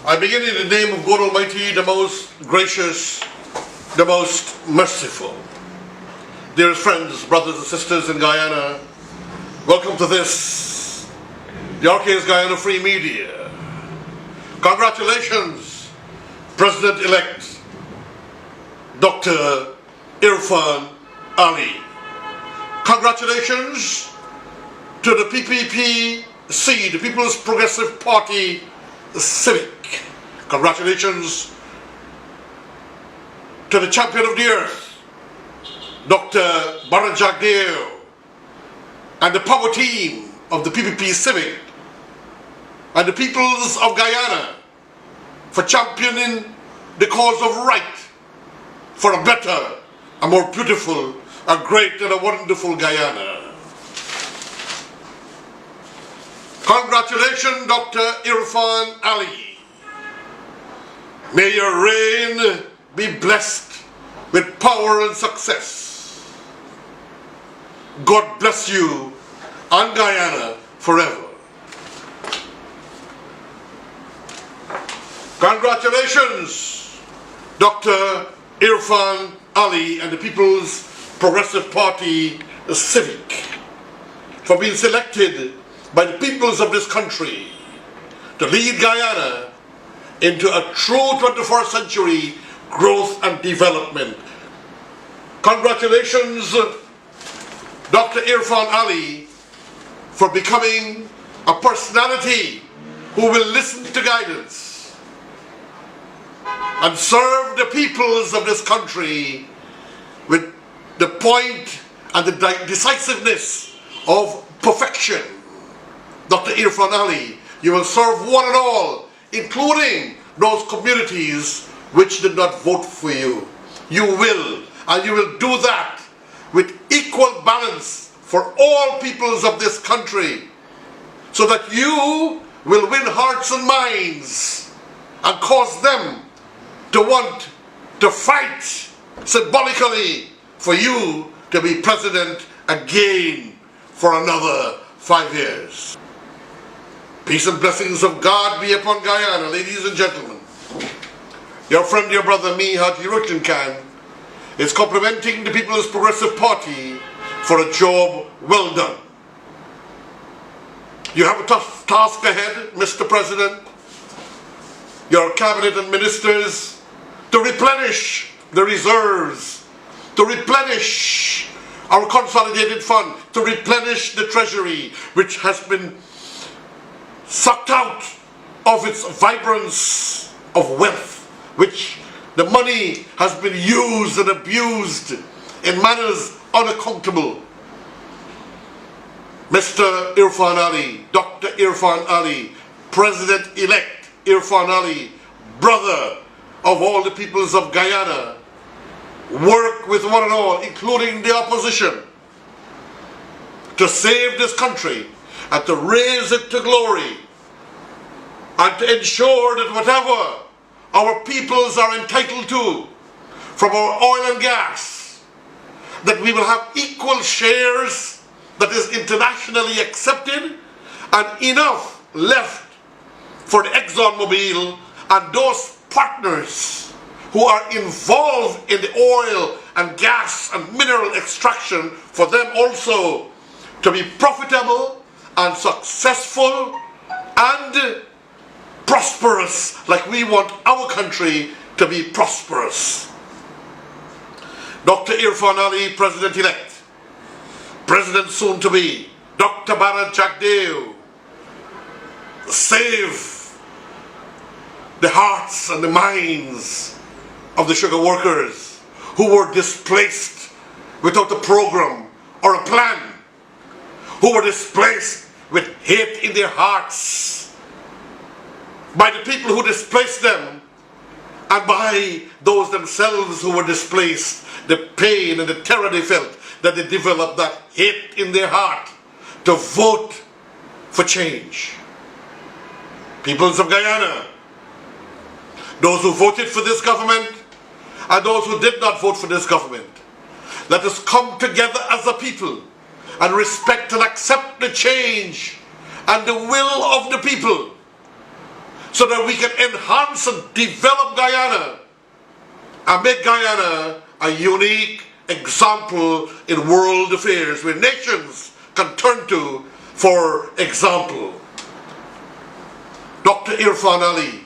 I begin in the name of God Almighty, the most gracious, the most merciful. Dearest friends, brothers and sisters in Guyana, welcome to this, the RKS Guyana Free Media. Congratulations, President-elect Dr. Irfaan Ali. Congratulations to the PPPC, the People's Progressive Party Civic. Congratulations to the champion of the earth, Dr. Bharat Jagdeo, and the power team of the PPP Civic, and the peoples of Guyana for championing the cause of right for a better, a more beautiful, a great and a wonderful Guyana. Congratulations, Dr. Irfaan Ali. May your reign be blessed with power and success. God bless you and Guyana forever. Congratulations, Dr. Irfaan Ali and the People's Progressive Party Civic, for being selected by the peoples of this country to lead Guyana into a true 21st century growth and development. Congratulations, Dr. Irfaan Ali, for becoming a personality who will listen to guidance and serve the peoples of this country with the point and the decisiveness of perfection. Dr. Irfaan Ali, you will serve one and all, including those communities which did not vote for you. You will, and you will do that with equal balance for all peoples of this country, so that you will win hearts and minds and cause them to want to fight symbolically for you to be president again for another 5 years. Peace and blessings of God be upon Guyana, ladies and gentlemen. Your friend, your brother, me, Haji Ruchin Khan, is complimenting the People's Progressive Party for a job well done. You have a tough task ahead, Mr. President, your cabinet and ministers, to replenish the reserves, to replenish our consolidated fund, to replenish the treasury, which has been sucked out of its vibrance of wealth, which the money has been used and abused in manners unaccountable. Mr. Irfaan Ali, Dr. Irfaan Ali, President-elect Irfaan Ali, brother of all the peoples of Guyana, work with one and all, including the opposition, to save this country and to raise it to glory, and to ensure that whatever our peoples are entitled to from our oil and gas, that we will have equal shares that is internationally accepted, and enough left for the ExxonMobil and those partners who are involved in the oil and gas and mineral extraction, for them also to be profitable and successful and prosperous, like we want our country to be prosperous. Dr. Irfaan Ali, President-elect, President soon to be, Dr. Bharat Jagdeo, save the hearts and the minds of the sugar workers who were displaced without a program or a plan, who were displaced with hate in their hearts by the people who displaced them, and by those themselves who were displaced, the pain and the terror they felt, that they developed that hate in their heart to vote for change. Peoples of Guyana, those who voted for this government and those who did not vote for this government, let us come together as a people and respect and accept the change and the will of the people, so that we can enhance and develop Guyana and make Guyana a unique example in world affairs where nations can turn to for example. Dr. Irfan Ali,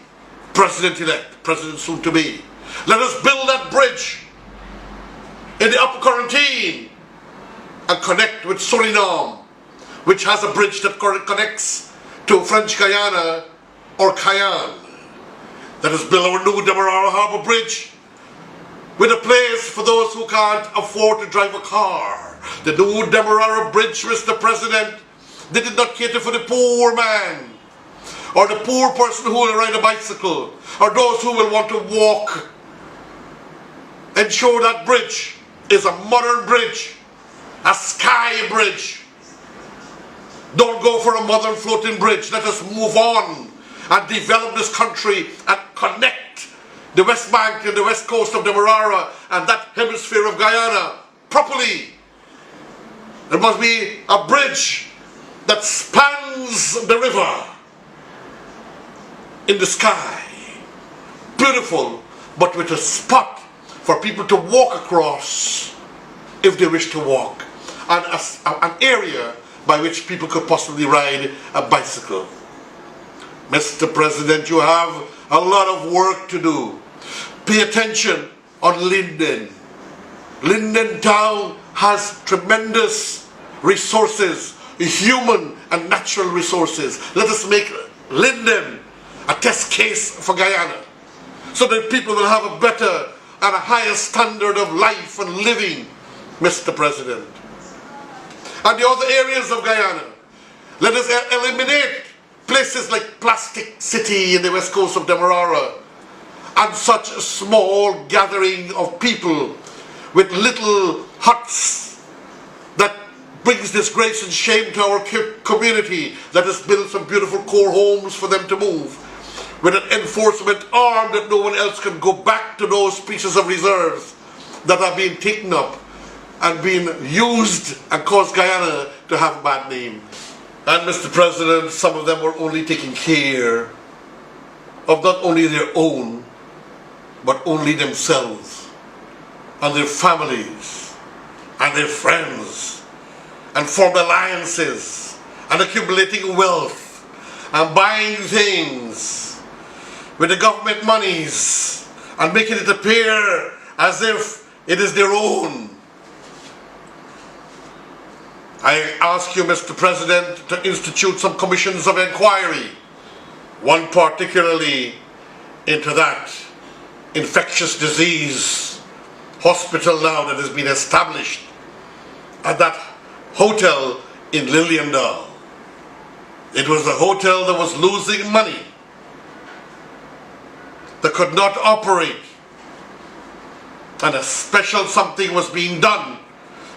President-elect, President soon to be, let us build that bridge in the Upper Quarantine and connect with Suriname, which has a bridge that connects to French Guyana or Cayenne. Let us build our new Demerara Harbour Bridge with a place for those who can't afford to drive a car. The new Demerara Bridge, Mr. President, they did not cater for the poor man, or the poor person who will ride a bicycle, or those who will want to walk. Ensure that bridge is a modern bridge, a sky bridge. Don't go for a modern floating bridge. Let us move on and develop this country and connect the West Bank and the west coast of Demerara and that hemisphere of Guyana properly. There must be a bridge that spans the river in the sky. Beautiful, but with a spot for people to walk across if they wish to walk, and an area by which people could possibly ride a bicycle. Mr. President, you have a lot of work to do. Pay attention on Linden. Linden Town has tremendous resources, human and natural resources. Let us make Linden a test case for Guyana, so that people will have a better and a higher standard of life and living, Mr. President. And the other areas of Guyana, let us eliminate places like Plastic City in the west coast of Demerara and such a small gathering of people with little huts that brings disgrace and shame to our community. Let us build some beautiful core homes for them to move, with an enforcement arm that no one else can go back to those pieces of reserves that are being taken up and being used and cause Guyana to have a bad name. And Mr. President, some of them were only taking care of not only their own, but only themselves and their families and their friends, and formed alliances and accumulating wealth and buying things with the government monies and making it appear as if it is their own. I ask you, Mr. President, to institute some commissions of inquiry, one particularly into that infectious disease hospital now that has been established at that hotel in Liliendal. It was a hotel that was losing money, that could not operate, and a special something was being done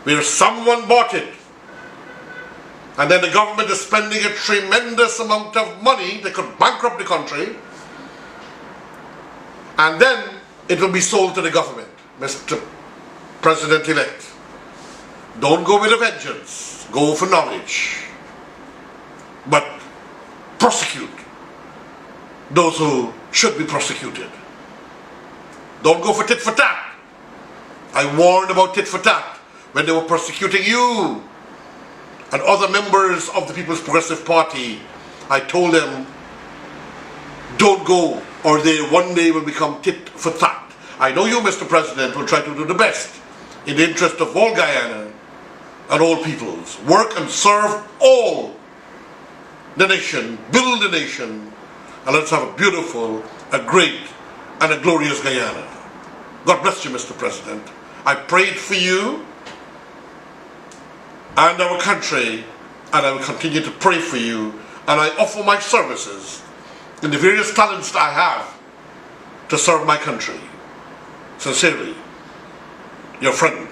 where someone bought it, and then the government is spending a tremendous amount of money that could bankrupt the country, and then it will be sold to the government. Mr. President-elect, don't go with a vengeance, go for knowledge, but prosecute those who should be prosecuted. Don't go for tit for tat. I warned about tit for tat when they were persecuting you and other members of the People's Progressive Party. I told them, don't go, or they one day will become tit for tat. I know you, Mr. President, will try to do the best in the interest of all Guyana and all peoples. Work and serve all the nation, build the nation, and let's have a beautiful, a great, and a glorious Guyana. God bless you, Mr. President. I prayed for you and our country, and I will continue to pray for you, and I offer my services in the various talents that I have to serve my country. Sincerely, your friend,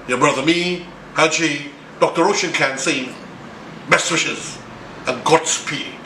your brother me, Haji Dr. Roshan Khan, saying best wishes and Godspeed.